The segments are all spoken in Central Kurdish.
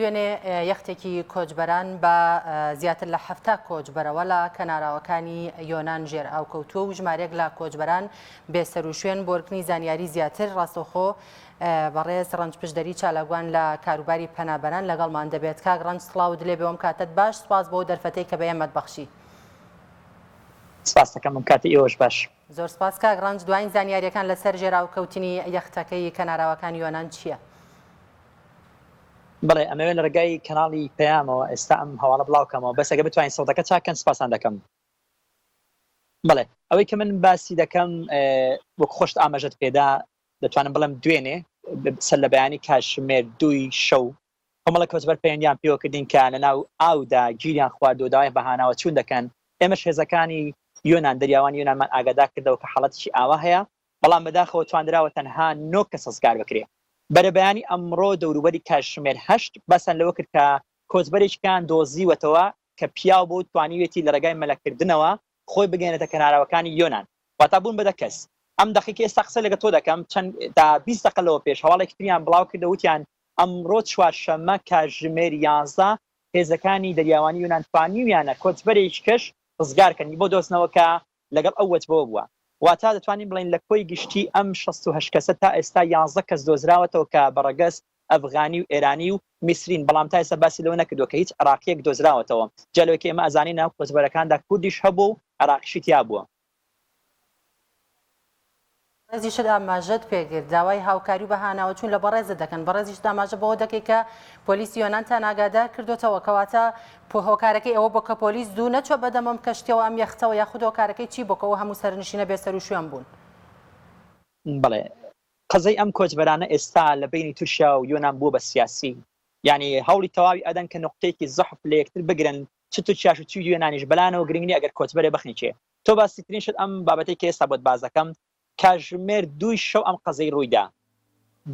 دوێنێ یەختێکی کۆچبەران بە زیاتر لە 7 کۆچبەرەوە لە کەناراوەکانی یۆنان ژێر ئاوکەوتووە و ژمارەیەک لە کۆچبەران بێسەر و شوێن بۆرگنی زانیاری زیاتر ڕاستەوخۆ بەڕێز ڕەنجپشدەری چالاگوان لە کاروباری پەنابەران لەگەڵمان دەبێت. کاک ڕەنج سڵاو دلێ بێوەم کاتت باش، سپاس بۆ دەرفەتەی کە بە ئێمەت بەخشی. سپاس دەکەم کاتی ئێوەش باش. زۆر سپاس کاک ڕەنج. دوایین زانیاریەکان لەسەر ژێراوکەوتنی یەختەکەی کەناراوەکانی یۆنان چییە؟ بڵێ ئەمەوێ لە ڕێگای کەناڵی پەیامەوە ئێستا ئەم هەواڵە بڵاوکەمەوە بەس ئەگە بتوانین سەودەکە چاکەن سپاسان دەکەم. بڵێ ئەوەی کە من باسی دەکەم وەک خۆشت ئاماژەت پێدا دەتوانم بڵێم دوێنێ سەر لە بەیانی کاتژمێر 2 شەو کۆمەڵە کۆچبەر پەیوەندیان پێوە کردین کە لەناو ئاودا گیریان خوارد و داوای بەهاناوە چوون دەکەن. ئێمەش هێزەکانی یۆنان دەریاوانی یۆنانمان ئاگادار کردەوە کە حاڵەتێکی ئاوا هەیە، بەڵام بەداخەوە توانراوە تەنها 9 کەس ڕزگار بکرێت. بەرەبەیانی ئەمڕۆ دەوروبەری کاتژمێر 8 بەسان لەوە کرد کە کۆچبەرێکیان دۆزیوەتەوە کە پیاو بۆ توانیوێتی لە ڕێگای مەلەکردنەوە خۆی بگەێنێتە کەناراوەکانی یۆنان واتە بوون بە 10 کەس. ئەم دەقیقە ئێستا قسە لەگە تۆ دەکەم چەند تا 20 دقیقە لەوە پێش هەواڵێکی تریان بڵاو کردە وتیان ئەمڕۆ چوارشەممە کاتژمێر 11 هێزەکانی دەریاوانی یۆنان توانیویانە کۆچبەرێکی کەش ڕزگارکردنی بۆ دۆزنەوەکە لەگەڵ ئەو وەجبەوە بووە. واتە دەتوانین بڵین لە کۆی گشتی ئەم 68 کەسە تا ئێستا 11 کەس دۆزراوەتەوە کە بەڕەگەز ئەفغانی و ئێرانی و میسرین، بەڵام تا ئێستا باسی لەوە نەکردووە کە هیچ عێراقیەک دۆزراوەتەوە. جالەوەکە ئێمە ئەزانین ناو کۆچبەرەکاندا کوردیش هەبوو و عێراقیشی تیا بووە. بەڕێزیشت ئاماژەت پێگرت داوای هاوکاری و بەهاناوە چوون لە بەڕێزت دەکەن. بەڕێزیشت ئاماژە بەوە دەکەی کە پۆلیسی یۆنانتان ئاگادار کردوتەوە کەواتە هۆکارەکەی ئەوە بۆ کە پۆلیس دوو نەچوە بەدەمەم کەشتیەوە ئەم یەختەوە یاخود هۆکارەکەی چی بۆکەوە هەموو سەرنشینە بێسەر و شوێن بوون. بڵێ قەزەی ئەم کۆچبەرانە ئێستا لە بینی تورکیا و یۆنان بووە بە سیاسی، یعنی هەوڵی تەواوی ئەدەن کە نقطەیەکی زەحف لە یەکتر بگرن، چ تورکیاش و چ یۆنانیش بەلانەوە گرنگی ئەگەر کۆچبەرێ بەخنیچێ. تۆ باسیترین شت ئەم بابەتەی کە ئێستا بۆت باز دەکەم کاتژمێر 2 شەو ئەم قەزەی ڕوویدا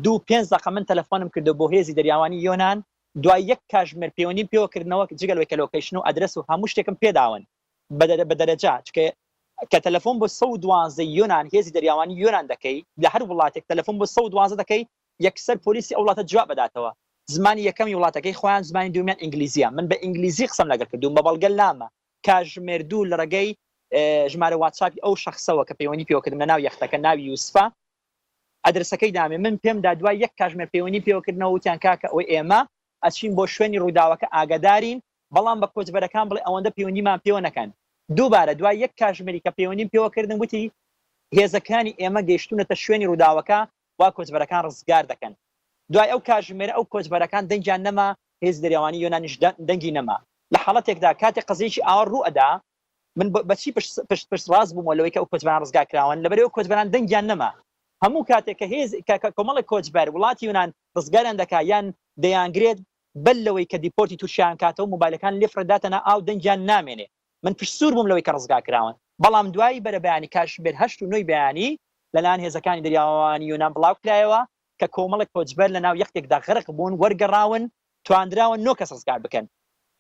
2:05 دقیقە من تەلەفۆنم کردو بۆ هێزی دەریاوانی یۆنان دوای یەک کاتژمێر پەیوەندیم پێوەکردنەوە جگەلەوەی لۆکیشن و ئەدرەس و هەموو شتێکم پێداون بە دەرەجا کە تەلەفۆن بۆ 112 یۆنان هێزی دەریاوانی یۆنان دەکەی لە هەر وڵاتێک تەلەفۆن بۆ 112 دەکەی یەکسەر پۆلیسی ئەو وڵاتە جواب بەداتەوە. زمانی یەکەمی وڵاتەکەی خۆیان زمانی دوومیان ئینگلیزیە. من بە ئینگلیزی قسەم لەگەڵ کردوم بە بەڵگە لامە کاتژمێر 2 لە ڕێگەی ژمارە واتساپی ئەو شخصەوە کە پەیوەندی پێوەکردم لە ناو یەختەکە ناوی یوسفە ئەدرسەکەی دامێ من پێم دا دوای یەک کاتژمێر پەیوەندی پێوەکردنەوە وتیان کاکە ئەوەی ئێمە ئەچین بۆ شوێنی ڕووداوەکە ئاگادارین، بەڵام بە کۆچبەرەکان بڵێ ئەوەندە پەیوەندیمان پێوە نەکەن. دووبارە دوای یەک کاتژمێری کە پەیوەندیم پێوەکردن وتی هێزەکانی ئێمە گەیشتونەتە شوێنی ڕووداوەکە وا کۆچبەرەکان ڕزگار دەکەن. دوای ئەو کاتژمێرە ئەو کۆچبەرەکان دەنگیان نەما، هێز دەریاوانی یۆنانیش دەنگی نەما. لە حاڵەتێکدا کاتێک قەزەیەکی ئاوا ڕوو ئەدا من بەچی پشت ڕاست بوومەوە لەوەی کە ئەو کۆچبەران ڕزگار کراون لەبەرەوە کۆچبەران دەنگیان نەما. هەموو کاتێک کە هێز کۆمەڵی کۆچبەر وڵاتی یۆنان ڕزگاریان دەکا یان دەیانگرێت بەل لەوەی کە دیپۆرتی تووشیان کاتەوە موبایلەکان لێفرەداتەنە ئاو دەنگیان نامێنێ. من پشتسوور بووم لەوەی کە ڕزگار کراون، بەڵام دوایی بەرەبەیانی کاتژمێر 8 و 9 بەیانی لەلایەن هێزەکانی دەریاوانی یۆنان بڵاو کرایەوە کە کۆمەڵێک کۆچبەر لە ناو یەختێکدا غەرق بوون وەرگەڕاون توانراون 9 کەس ڕزگار بکەن.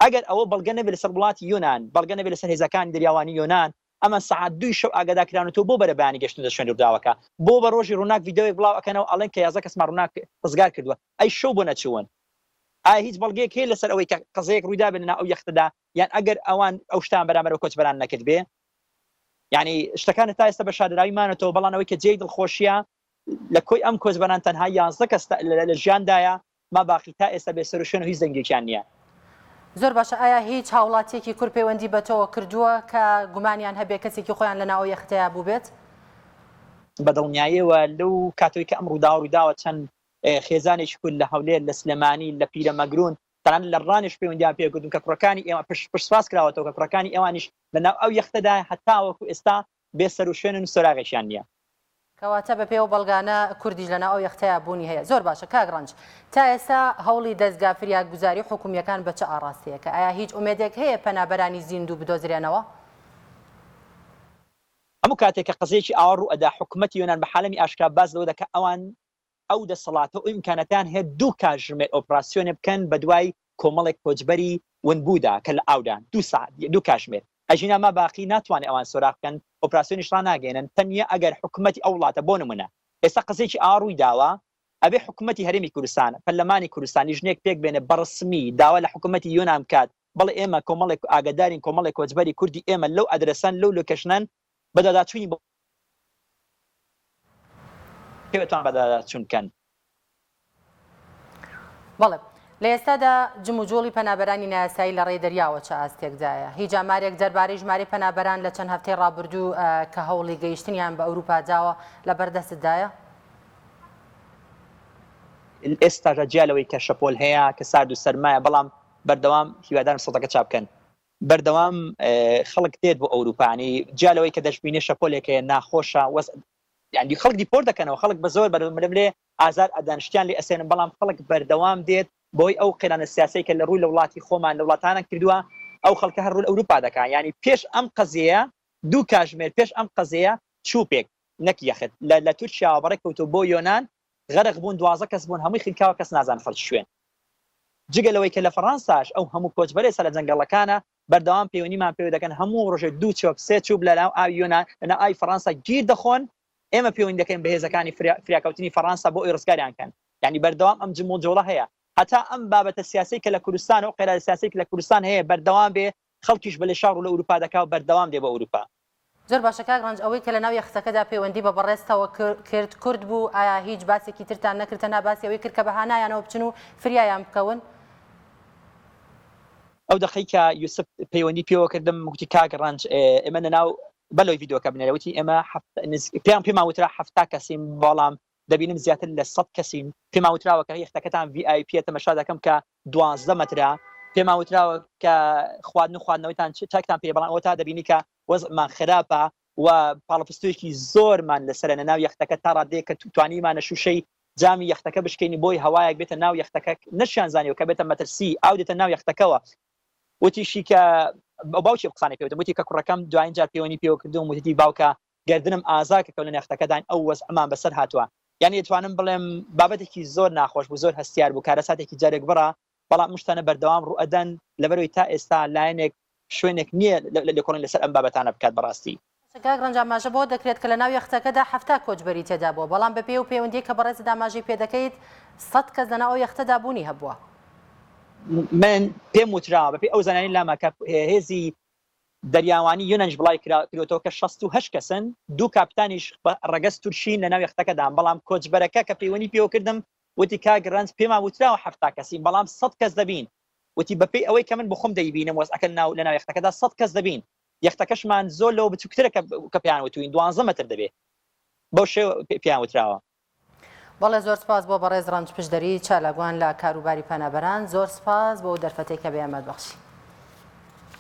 ئەگەر ئەوە بەڵگە نەبێت لەسەر وڵاتی یۆنان، بەڵگە نەبێت لەسەر هێزەکانی دەریاوانی یۆنان، ئەمە سەعات 2 شەو ئاگادارکراونەوە بۆ بەرەبەیانی گەشتن لە شوێنی ڕووداوەکە بۆ بە ڕۆژی ڕووناک ڤیدیۆیەک بڵاو ئەکەنەوە ئەڵێن کە 11 کەسمان ڕووناک ڕزگار کردووە. ئەی شەو بۆ نەچوون؟ ئایا هیچ بەڵگەیەک هەیە لەسەر ئەوەی کە قەزەیەک ڕوویدا بێت لەناو ئەو یەختەدا، یان ئەگەر ئەوان ئەو شتان بەرامبەر کۆچبەران نەکرد بێ؟ یعنی شتەکانت تا ئێستا بە شادراویمانەوە، بەڵام ئەوەی کە جێی دڵخۆشیە لە کۆی ئەم کۆچبەران تەنها 11 کەس لە ژیاندایە، ما باقی تا ئێستا بێسەر و شوێن و هیچ دەنگێکیان نییە. زۆر باشە. ئایا هیچ هاوڵاتێکی کورد پەیوەندی بەتەوە کردووە کە گومانیان هەبێ کەسێکی خۆیان لە ناو یەختەیە بوو بێت؟ بەدڵنیاییەوە لەو کاتەوەی کە ئەم ڕووداوە چەند خێزانێکی کورد لە هەولێر، لە سلێمانی، لە پیرەمەگرون، تەنانەت لە ڕانیش پەیوەندیان پێکردوون کە کوڕەکانی ئێمە پشتسواز کراوەتەوە کە کوڕەکانی ئێوانیش لە ناو ئەو یەختەدا هەتا وەکو ئێستا بێسەر و شوێنن و سۆراغێکیان نییە. کەواتە بە پێوە بەڵگانە کوردیش لەناو ئەو یەختەیە بوونی هەیە. زۆر باشە کاک ڕەنج، تا ئێستا هەوڵی دەستگا فریاگوزاری حکومیەکان بە چه ئاڕاستەیە کە ئایا هیچ ئومێدێک هەیە پەنابەرانی زیندوو بدۆزرێنەوە؟ هەموو کاتێک کە قەزەیەکی ئاوا ڕوو ئەدا حکوومەتی یۆنان بە حالەمی ئاشکرا باز لەوە دەکات ئەوان ئەو دەسەڵاتە و ئیمکانەتیان هەیە 2 کاتژمێر ئۆپراسیۆنێ بکەن بە دوای کۆمەڵێک کۆچبەری ونبوودا کە لە ئاودان 2 ساعت 2 کاتژمێر ئەژینا ما باقی ناتوانێت ئەوان سۆراق بکەن ئۆپراسیۆنیش ڕاناگەێنن تەنیا ئەگەر حکوومەتی ئەو وڵاتە بۆ نمونە ئێستا قەزەیەکی ئاوا ڕووی داوە ئەبێ حکوومەتی هەرێمی کوردستان پەرلەمانی کوردستان لیژنێک پێک بێنێ بەڕسمی داوا لە حکوومەتی یۆنام کات بەڵێ ئێمە کۆمەڵێک ئاگادارین کۆمەڵێک کۆچبەری کوردی ئێمە لەو ئەدرسان لەو لۆکەشنان بەداداچوونی پێوەتوان بەداداچوونکەن. بەڵێ لە ئێستادا جموجۆڵی پەنابەرانی نایاسایی لە ڕێی دەریاوە چه ئاستێکدایە هیچ جامارێک دەربارەی ژمارەی پەنابەران لە چەند هەفتەی ڕابردوو کە هەوڵی گەیشتنیان بە ئەوروپا داوە لە بەردەستدایە؟ ئێستا جیالەوەی کە شەپۆل هەیە کە سارد و سەرمایە بەڵام بەردەوام هیوادارم سەدەکە چاپ بکەن بەردەوام خەڵک دێت بۆ ئەوروپانی جیالەوەی کە دەشبینێ شەپۆلێکە ناخۆشە یعنی خەڵک دیپۆر دەکەنەوە خەڵک بە زۆر بەرەم لێ ئازار ئەدانشتیان لێ ئەسێنن بەڵام خەڵک بەردەوام دێت بۆی ئەو قێرانە سیاسی کە لە ڕووی لە وڵاتی خۆمان لە وڵاتانە کردووە ئەو خەڵکە هەر ڕوو ئەوروپا دەکەن ینی پێش ئەم قەزیە دوو کاژمێر پێش ئەم قەزیە چوپێک نەک یەخت لە تورکیا بەڕێ کەوتو بۆ یۆنان غەرق بوون 12 کەس بوون هەمووی خیلکاوە کەس نازان خەڵک شوێن جگەلەوەی کە لە فەڕەنساش ئەو هەموو کۆچبەرێ سەر لە جەنگەڵەکانە بەردەوام پەیوەندیمان پێوە دەکەن هەموو ڕۆژێک دوو چۆپ سێ چوب لەناو ئاوی یۆنان لەناو ئاوی فەڕەنسا گیر دەخۆن ئێمە پەیوەندی دەکەین بە هێزەکانی فریاکەوتنی فەڕەنسا بۆ ئەوی ڕزگاریان کەن یعنی بەردەوام ئەم جموجۆڵە هەیە هەتا ئەم بابەتە سیاسی کە لە کوردستان و قێرا سیاسی کە لە کوردستان هەیە بەردەوام بێ خەڵکیش بە لێ شاڕ و لە ئەوروپا دەکا و بەردەوام دێ بە ئەوروپا. زۆر باشە کاک ڕەنج ئەوەی کە لە ناو یەخچەکەدا پەیوەندی بە بەڕێستەوە کرد کورد بوو ئایا هیچ باسێکی ترتان نەکردە ناباسی ئەوەی کرد کە بەهانایانەوە بچن و فریایان بکەون؟ ئەو دقیقە یوسف پەیوەندی پێوە کردم وتی کاک ڕەنج ئێمە لەناو بەلەوەی ڤیدۆکە بنێرەوەتی ئێمە پێمان وترا 70 کەسین بەڵام دەبینم زیاتر لە 100 کەسین پێمان وتراوە کە یەختەکەتان VIP تەمەشا دەکەم کە 12 مەترا پێمان وتراوە کە خواردنەوەیتان چاکتان پێ بەڵام ئەوە تا دەبینی کە وەزعمان خراپە و پاڵەپستویەکی زۆرمان لەسەرە لە ناو یەختەکە تا ڕادەیە کە توانیمانە شوشەی جامی یەختەکە بشکێنی بۆی هەوایەک بێتە ناو یەختەکە نەشیان زانیەوە کە بێتە مەترسی ئاو دێتە ناو یەختەکەەوە وتیشی کە باوکی قسانی پێوتم وتی کە کوڕەکەم دوایین جار پەیوەندی پێوە کردوم وتی باوکە گردنم ئازا کە لە یەختەکەدان ئەو وەز ئەمان بەسەر هاتووە یعنی دەتوانم بڵێم بابەتێکی زۆر ناخۆش بوو زۆر هەستیار بوو کارە ساتێکی جارێک بڕە بەڵام مشتانە بەردەوام ڕوو ئەدەن لەبەرەوەی تا ئێستا لایەنێک شوێنێک نییە لە کۆڕین لەسەر ئەم بابەتانە بکات بەڕاستی. کاک ڕەنج ئاماژە بۆ دەکرێت کە لە ناو یەختەکەدا 70 کۆچبەری تێدا بووە بەڵام بە پێ و پەیوەندی کە بەڕێز ئاماژەی پێ دەکەیت 100 کەس لەناو ئەو یەختەدا بوونی هەبووە. من پێم وتراوە بەپێی ئەو زانانی لامەکە هێزی دەریاوانی یۆنانش بڵای کراوەتەوە کە 68 کەسن دوو کاپتانیش ڕەگەز تورشین لە ناو یەختەکەدان بەڵام کۆچبەرەکە کە پەیوەندی پێوە کردم وتی کاک ڕەنج پێمان وتراوە 70 کەسین بەڵام 100 کەس دەبین وتی بەپێی ئەوەی کە من بخۆم دەیبینم وەزعەکە لە ناو یەختەکەدا 100 کەس دەبین یەختەکەشمان زۆر لەوە بچووکترە کە پێیان وتوین 12 مەتر دەبێت بەو شێوە پێیان وتراوە. بەڵێ زۆر سپاس بۆ بەڕێز ڕەنج پشدەری چالاگوان لە کاروباری پەنابەران زۆر سپاس بۆ دەرفەتێک کە بە ئێمە بەخشی.